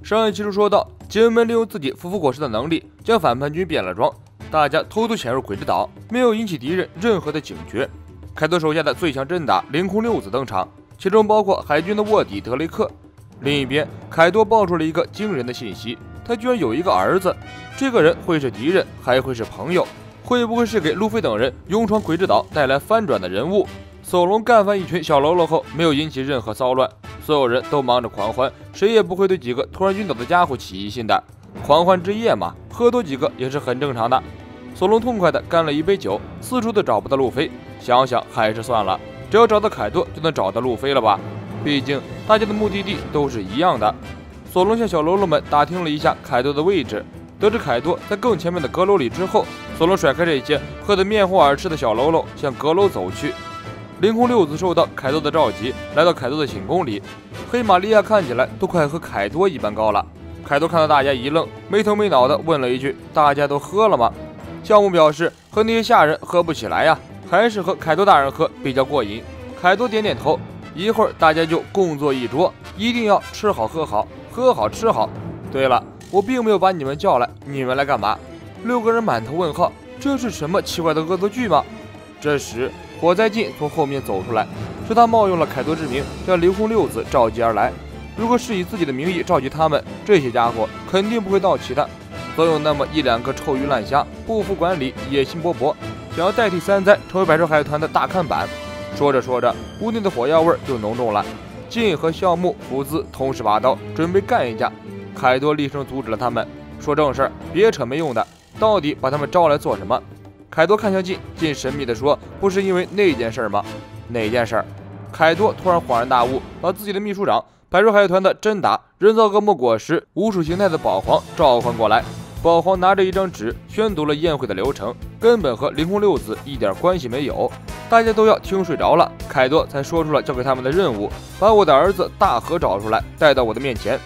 上一期中说到，杰文们利用自己夫妇果实的能力，将反叛军变了装，大家偷偷潜入鬼之岛，没有引起敌人任何的警觉。凯多手下的最强真打凌空六子登场，其中包括海军的卧底德雷克。另一边，凯多爆出了一个惊人的信息，他居然有一个儿子。这个人会是敌人，还会是朋友？会不会是给路飞等人勇闯鬼之岛带来翻转的人物？索隆干翻一群小喽啰后，没有引起任何骚乱，所有人都忙着狂欢，谁也不会对几个突然晕倒的家伙起疑心的。狂欢之夜嘛，喝多几个也是很正常的。索隆痛快地干了一杯酒，四处都找不到路飞，想想还是算了，只要找到凯多就能找到路飞了吧？毕竟大家的目的地都是一样的。索隆向小喽啰们打听了一下凯多的位置，得知凯多在更前面的阁楼里之后，索隆甩开这些喝得面红耳赤的小喽啰，向阁楼走去。凌空六子受到凯多的召集，来到凯多的寝宫里。黑玛利亚看起来都快和凯多一般高了。凯多看到大家一愣，没头没脑地问了一句：“大家都喝了吗？”项目表示和那些下人喝不起来呀，还是和凯多大人喝比较过瘾。凯多点点头，一会儿大家就共坐一桌，一定要吃好喝好，喝好吃好。对了，我并没有把你们叫来，你们来干嘛？6个人满头问号，这是什么奇怪的恶作剧吗？这时火灾进从后面走出来，是他冒用了凯多之名，将凌空六子召集而来。如果是以自己的名义召集他们，这些家伙肯定不会到齐的。总有那么一两个臭鱼烂虾，不服管理，野心勃勃，想要代替三灾成为百兽海团的大看板。说着说着，屋内的火药味就浓重了。晋和孝木、福兹同时拔刀，准备干一架。凯多厉声阻止了他们，说正事儿，别扯没用的，到底把他们招来做什么？凯多看向晋，晋神秘地说：“不是因为那件事吗？”哪件事？凯多突然恍然大悟，把自己的秘书长、百兽海团的真打、人造恶魔果实、无属形态的宝皇召唤过来。宝皇拿着一张纸宣读了宴会的流程，根本和凌空六子一点关系没有。大家都要听睡着了，凯多才说出了交给他们的任务：把我的儿子大和找出来，带到我的面前。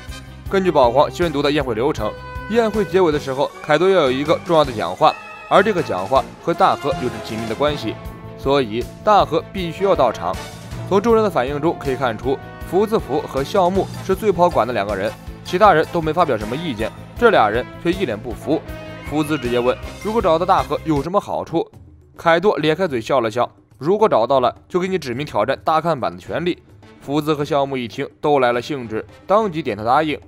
根据宝皇宣读的宴会流程，宴会结尾的时候，凯多要有一个重要的讲话，而这个讲话和大和有着紧密的关系，所以大和必须要到场。从众人的反应中可以看出，福字福和孝木是最跑管的2个人，其他人都没发表什么意见，这俩人却一脸不服。福兹直接问：“如果找到大和有什么好处？”凯多咧开嘴笑了笑：“如果找到了，就给你指名挑战大看板的权利。”福兹和孝木一听都来了兴致，当即点头答应。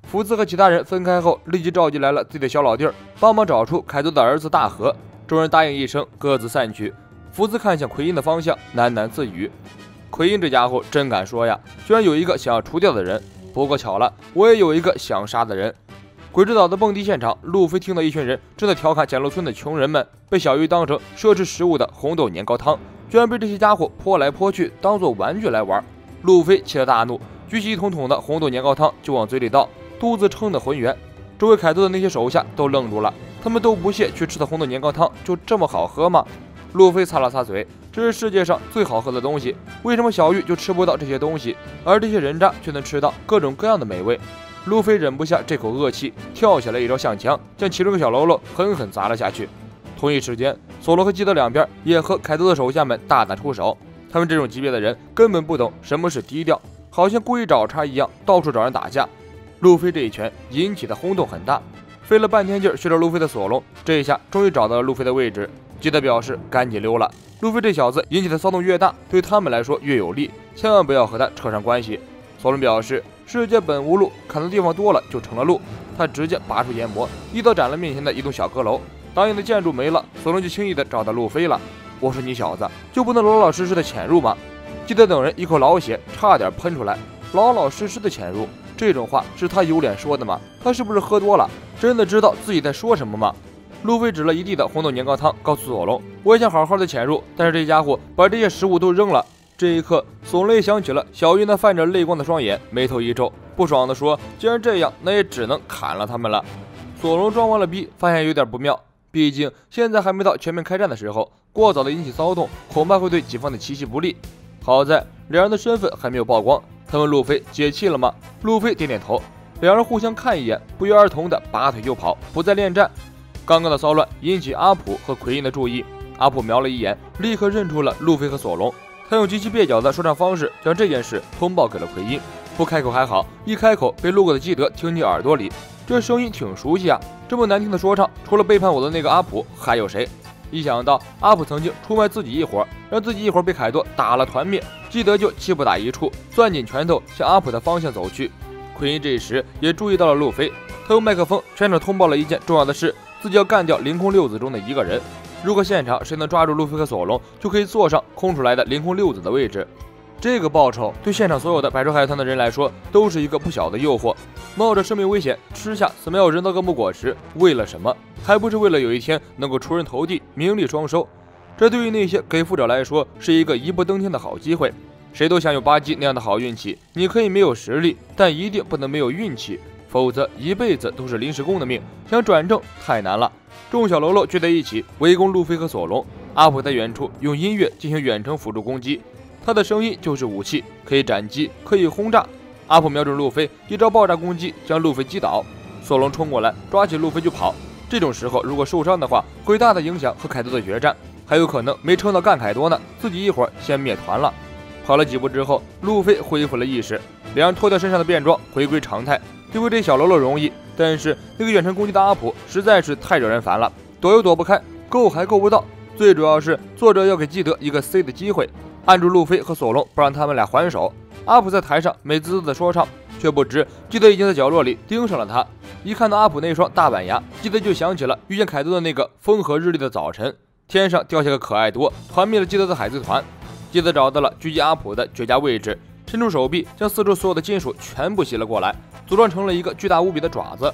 福兹和其他人分开后，立即召集来了自己的小老弟儿，帮忙找出凯多的儿子大和。众人答应一声，各自散去。福兹看向奎因的方向，喃喃自语：“奎因这家伙真敢说呀，居然有一个想要除掉的人。不过巧了，我也有一个想杀的人。”鬼之岛的蹦迪现场，路飞听到一群人正在调侃简陋村的穷人们被小鱼当成奢侈食物的红豆年糕汤，居然被这些家伙泼来泼去，当作玩具来玩。路飞气得大怒，举起一桶桶的红豆年糕汤就往嘴里倒，肚子撑得浑圆。周围凯多的那些手下都愣住了，他们都不屑去吃的红豆年糕汤就这么好喝吗？路飞擦了擦嘴，这是世界上最好喝的东西，为什么小玉就吃不到这些东西，而这些人渣却能吃到各种各样的美味？路飞忍不下这口恶气，跳起来一招向枪，将其中一个小喽啰狠狠砸了下去。同一时间，索罗和基德两边也和凯多的手下们大打出手。他们这种级别的人根本不懂什么是低调，好像故意找茬一样，到处找人打架。路飞这一拳引起的轰动很大，费了半天劲学着路飞的索隆，这一下终于找到了路飞的位置。基德表示赶紧溜了，路飞这小子引起的骚动越大，对他们来说越有利，千万不要和他扯上关系。索隆表示世界本无路，砍的地方多了就成了路。他直接拔出研磨，一刀斩了面前的一栋小阁楼，挡影的建筑没了，索隆就轻易的找到路飞了。我说你小子就不能老老实实的潜入吗？基德等人一口老血差点喷出来。老老实实的潜入，这种话是他有脸说的吗？他是不是喝多了？真的知道自己在说什么吗？路飞指了一地的红豆年糕汤，告诉索隆：“我也想好好的潜入，但是这家伙把这些食物都扔了。”这一刻，索隆也想起了小玉那泛着泪光的双眼，眉头一皱，不爽地说：“既然这样，那也只能砍了他们了。”索隆装完了逼，发现有点不妙，毕竟现在还没到全面开战的时候，过早的引起骚动，恐怕会对己方的奇袭不利。好在两人的身份还没有曝光。他问路飞解气了吗？路飞点点头。两人互相看一眼，不约而同的拔腿就跑，不再恋战。刚刚的骚乱引起阿普和奎因的注意，阿普瞄了一眼，立刻认出了路飞和索隆。他用极其蹩脚的说唱方式将这件事通报给了奎因。不开口还好，一开口被路过的基德听进耳朵里，这声音挺熟悉啊！这么难听的说唱，除了背叛我的那个阿普，还有谁？一想到阿普曾经出卖自己一伙，让自己一伙被凯多打了团灭，基德就气不打一处，攥紧拳头向阿普的方向走去。奎因这时也注意到了路飞，他用麦克风全场通报了一件重要的事，自己要干掉凌空六子中的一个人。如果现场谁能抓住路飞和索隆，就可以坐上空出来的凌空六子的位置。这个报酬对现场所有的百兽海团的人来说都是一个不小的诱惑，冒着生命危险吃下死妙人的恶魔果实，为了什么？还不是为了有一天能够出人头地，名利双收。这对于那些给付者来说是一个一步登天的好机会。谁都想有巴基那样的好运气，你可以没有实力，但一定不能没有运气，否则一辈子都是临时工的命，想转正太难了。众小喽啰聚在一起围攻路飞和索隆，阿普在远处用音乐进行远程辅助攻击，他的声音就是武器，可以斩击，可以轰炸。阿普瞄准路飞，一招爆炸攻击将路飞击倒，索隆冲过来抓起路飞就跑。这种时候如果受伤的话，会大大影响和凯多的决战，还有可能没撑到干凯多呢，自己一会儿先灭团了。跑了几步之后，路飞恢复了意识，两人脱掉身上的便装，回归常态。对付这小喽啰容易，但是那个远程攻击的阿普实在是太惹人烦了，躲又躲不开，够还够不到。最主要是作者要给基德一个 C 的机会，按住路飞和索隆，不让他们俩还手。阿普在台上美滋滋的说唱，却不知基德已经在角落里盯上了他。一看到阿普那双大板牙，基德就想起了遇见凯多的那个风和日丽的早晨，天上掉下个可爱多，团灭了基德的海贼团。基德找到了狙击阿普的绝佳位置，伸出手臂将四周所有的金属全部吸了过来，组装成了一个巨大无比的爪子。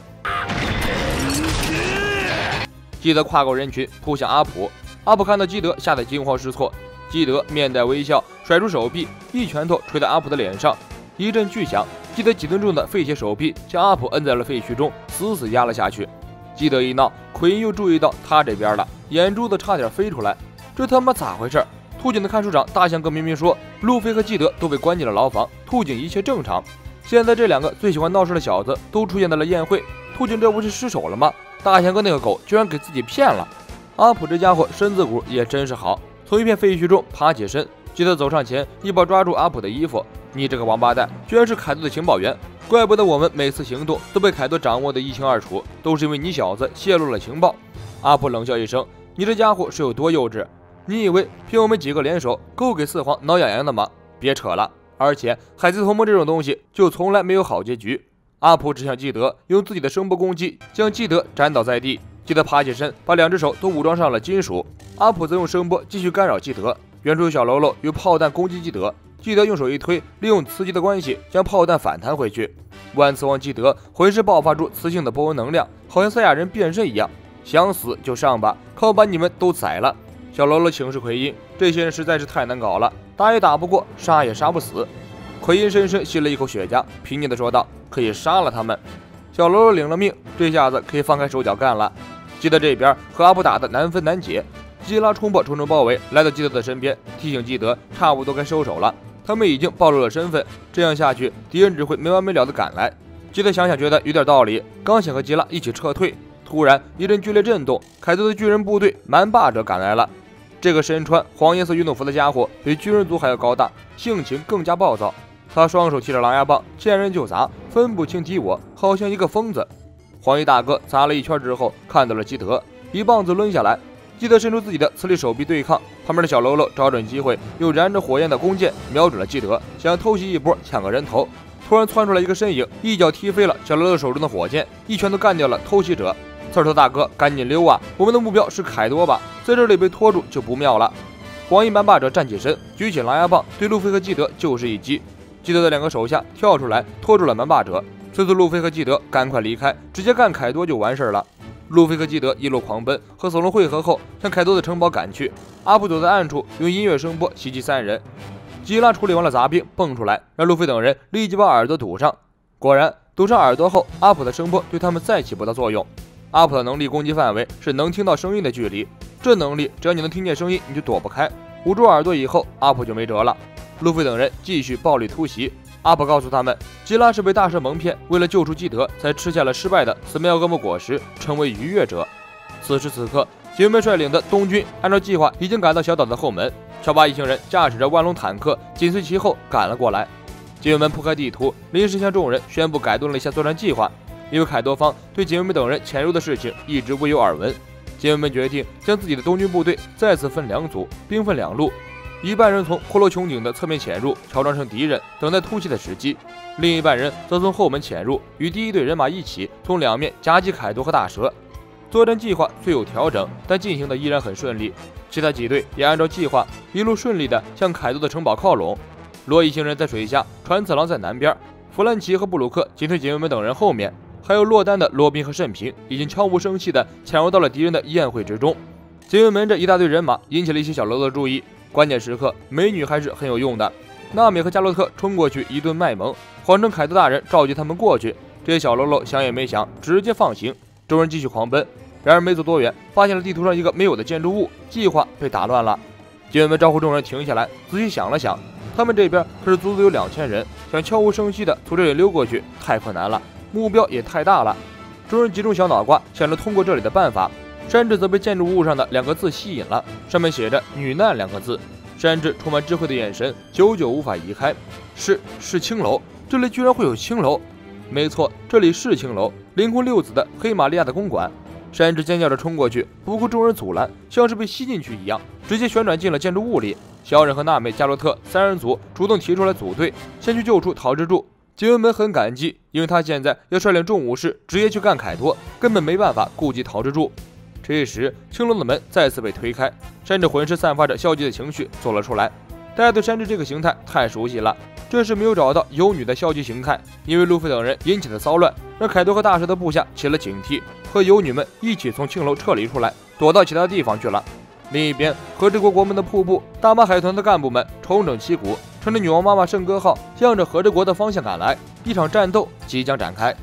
基德跨过人群扑向阿普，阿普看到基德吓得惊慌失措，基德面带微笑甩出手臂，一拳头捶在阿普的脸上，一阵巨响，基德几吨重的废铁手臂将阿普摁在了废墟中，死死压了下去。基德一闹，奎因又注意到他这边了，眼珠子差点飞出来，这他妈咋回事？兔警的看守长大象哥明明说路飞和基德都被关进了牢房，兔警一切正常，现在这两个最喜欢闹事的小子都出现在了宴会，兔警这不是失手了吗？大象哥那个狗居然给自己骗了。阿普这家伙身子骨也真是好，从一片废墟中爬起身，基德走上前一把抓住阿普的衣服，你这个王八蛋居然是凯多的情报员，怪不得我们每次行动都被凯多掌握得一清二楚，都是因为你小子泄露了情报。阿普冷笑一声，你这家伙是有多幼稚？你以为凭我们几个联手够给四皇挠痒痒的吗？别扯了，而且海贼同盟这种东西就从来没有好结局。阿普指向基德，用自己的声波攻击将基德斩倒在地，基德爬起身把两只手都武装上了金属，阿普则用声波继续干扰基德。远处有小喽啰用炮弹攻击基德，基德用手一推，利用磁极的关系将炮弹反弹回去。万磁王基德浑身爆发出磁性的波纹能量，好像赛亚人变身一样，想死就上吧，看我把你们都宰了。小喽啰请示奎因，这些人实在是太难搞了，打也打不过，杀也杀不死。奎因深深吸了一口雪茄，平静地说道：“可以杀了他们。”小喽啰领了命，这下子可以放开手脚干了。基德这边和阿普打得难分难解，基拉冲破重重包围，来到基德的身边，提醒基德差不多该收手了。他们已经暴露了身份，这样下去，敌人只会没完没了地赶来。基德想想觉得有点道理，刚想和基拉一起撤退，突然一阵剧烈震动，凯多的巨人部队蛮霸者赶来了。这个身穿黄颜色运动服的家伙比巨人族还要高大，性情更加暴躁。他双手提着狼牙棒，见人就砸，分不清敌我，好像一个疯子。黄衣大哥砸了一圈之后，看到了基德，一棒子抡下来。基德伸出自己的磁力手臂对抗，旁边的小喽啰找准机会，用燃着火焰的弓箭瞄准了基德，想偷袭一波抢个人头。突然窜出来一个身影，一脚踢飞了小喽啰手中的火箭，一拳头干掉了偷袭者。刺头大哥，赶紧溜啊！我们的目标是凯多吧？在这里被拖住就不妙了。黄衣蛮霸者站起身，举起狼牙棒，对路飞和基德就是一击。基德的两个手下跳出来，拖住了蛮霸者，催促路飞和基德赶快离开，直接干凯多就完事了。路飞和基德一路狂奔，和索隆汇合后向凯多的城堡赶去。阿普躲在暗处，用音乐声波袭击三人。基拉处理完了杂兵，蹦出来，让路飞等人立即把耳朵堵上。果然，堵上耳朵后，阿普的声波对他们再起不到作用。阿普的能力攻击范围是能听到声音的距离，这能力只要你能听见声音，你就躲不开。捂住耳朵以后，阿普就没辙了。路飞等人继续暴力突袭。阿普告诉他们，基拉是被大蛇蒙骗，为了救出基德，才吃下了失败的死灭恶魔果实，成为逾越者。此时此刻，吉文们率领的东军按照计划已经赶到小岛的后门，乔巴一行人驾驶着万龙坦克紧随其后赶了过来。警卫们铺开地图，临时向众人宣布改动了一下作战计划。因为凯多方对警卫们等人潜入的事情一直未有耳闻，警卫们决定将自己的东军部队再次分两组，兵分两路。一半人从骷髅穹顶的侧面潜入，乔装成敌人，等待突袭的时机；另一半人则从后门潜入，与第一队人马一起从两面夹击凯多和大蛇。作战计划虽有调整，但进行的依然很顺利。其他几队也按照计划一路顺利地向凯多的城堡靠拢。罗一行人在水下，传次郎在南边，弗兰奇和布鲁克紧随警卫们等人后面，还有落单的罗宾和慎平已经悄无声息地潜入到了敌人的宴会之中。警卫们这一大队人马引起了一些小喽啰的注意，关键时刻美女还是很有用的。娜美和加洛特冲过去一顿卖萌，谎称凯多大人召集他们过去。这些小喽啰想也没想，直接放行。众人继续狂奔，然而没走多远，发现了地图上一个没有的建筑物，计划被打乱了。警卫们招呼众人停下来，仔细想了想，他们这边可是足足有2000人，想悄无声息地从这里溜过去太困难了，目标也太大了。众人集中小脑瓜，想着通过这里的办法。山治则被建筑物上的2个字吸引了，上面写着“女难”2个字。山治充满智慧的眼神久久无法移开。是青楼，这里居然会有青楼。没错，这里是青楼，灵魂六子的黑玛利亚的公馆。山治尖叫着冲过去，不顾众人阻拦，像是被吸进去一样，直接旋转进了建筑物里。小忍和娜美、加洛特3人组主动提出来组队，先去救出陶之助。警卫们很感激，因为他现在要率领众武士直接去干凯多，根本没办法顾及陶之助。这时，青楼的门再次被推开，山治浑身散发着消极的情绪走了出来。大家对山治这个形态太熟悉了，这是没有找到有女的消极形态，因为路飞等人引起的骚乱，让凯多和大蛇的部下起了警惕，和游女们一起从青楼撤离出来，躲到其他地方去了。另一边，和之国国门的瀑布，大马海豚的干部们重整旗鼓，乘着女王妈妈圣歌号，向着和之国的方向赶来，一场战斗即将展开。